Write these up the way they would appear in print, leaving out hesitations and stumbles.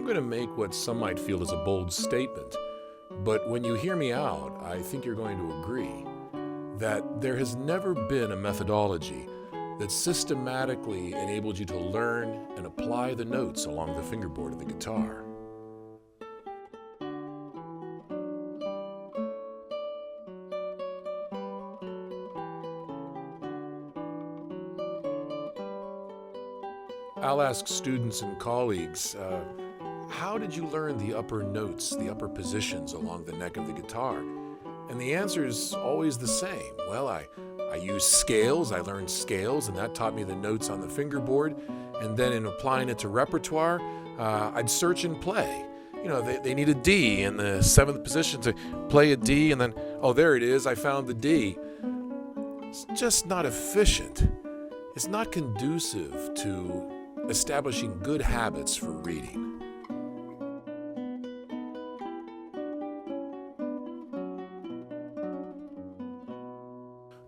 I'm going to make what some might feel is a bold statement, but when you hear me out, I think you're going to agree that there has never been a methodology that systematically enabled you to learn and apply the notes along the fingerboard of the guitar. I'll ask students and colleagues, how did you learn the upper notes, the upper positions along the neck of the guitar? And the answer is always the same. Well, I used scales, I learned scales, and that taught me the notes on the fingerboard. And then in applying it to repertoire, I'd search and play. You know, they need a D in the 7th position to play a D, and then, oh, there it is, I found the D. It's just not efficient. It's not conducive to establishing good habits for reading.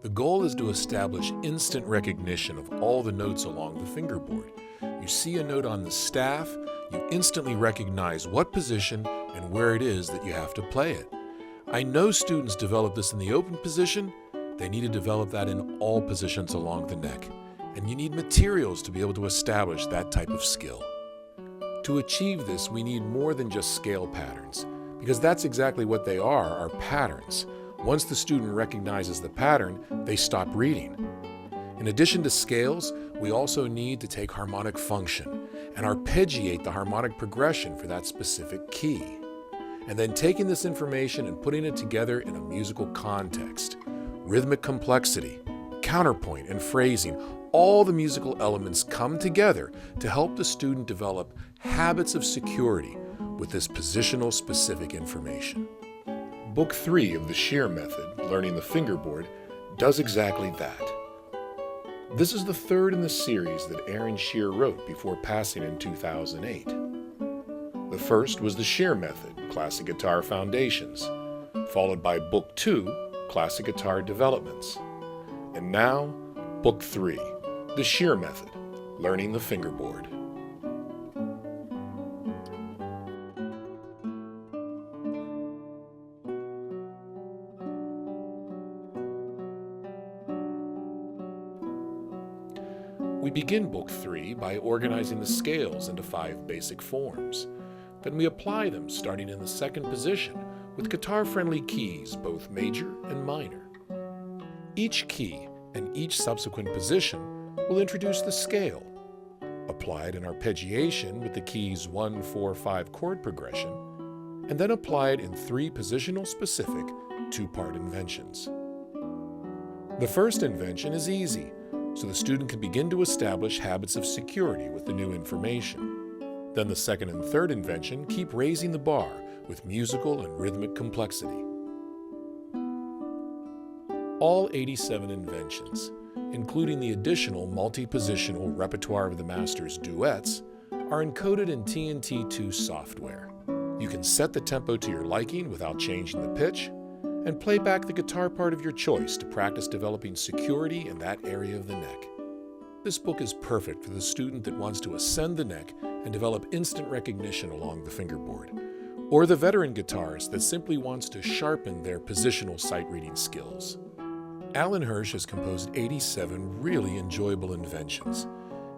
The goal is to establish instant recognition of all the notes along the fingerboard. You see a note on the staff, you instantly recognize what position and where it is that you have to play it. I know students develop this in the open position. They need to develop that in all positions along the neck. And you need materials to be able to establish that type of skill. To achieve this, we need more than just scale patterns, because that's exactly what they are patterns. Once the student recognizes the pattern, they stop reading. In addition to scales, we also need to take harmonic function and arpeggiate the harmonic progression for that specific key. And then taking this information and putting it together in a musical context. Rhythmic complexity, counterpoint, and phrasing, all the musical elements come together to help the student develop habits of security with this positional specific information. Book 3 of the Shearer Method, Learning the Fingerboard, does exactly that. This is the third in the series that Aaron Shearer wrote before passing in 2008. The first was the Shearer Method, Classic Guitar Foundations, followed by Book 2, Classic Guitar Developments. And now, Book 3, the Shearer Method, Learning the Fingerboard. We begin Book 3 by organizing the scales into 5 basic forms. Then we apply them starting in the 2nd position with guitar-friendly keys, both major and minor. Each key and each subsequent position will introduce the scale, applied in arpeggiation with the keys 1, 4, 5 chord progression, and then applied in 3 positional specific 2-part inventions. The first invention is easy, so the student can begin to establish habits of security with the new information. Then the 2nd and 3rd invention keep raising the bar with musical and rhythmic complexity. All 87 inventions, including the additional multi-positional Repertoire of the Masters duets, are encoded in TNT2 software. You can set the tempo to your liking without changing the pitch, and play back the guitar part of your choice to practice developing security in that area of the neck. This book is perfect for the student that wants to ascend the neck and develop instant recognition along the fingerboard, or the veteran guitarist that simply wants to sharpen their positional sight reading skills. Alan Hirsch has composed 87 really enjoyable inventions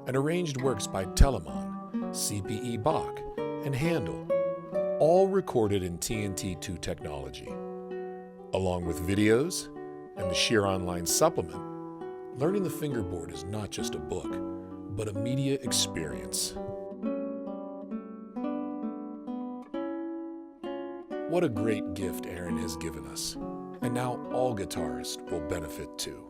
and arranged works by Telemann, C.P.E. Bach, and Handel, all recorded in TNT2 technology. Along with videos and the Shearer Online supplement, Learning the Fingerboard is not just a book, but a media experience. What a great gift Aaron has given us, and now all guitarists will benefit too.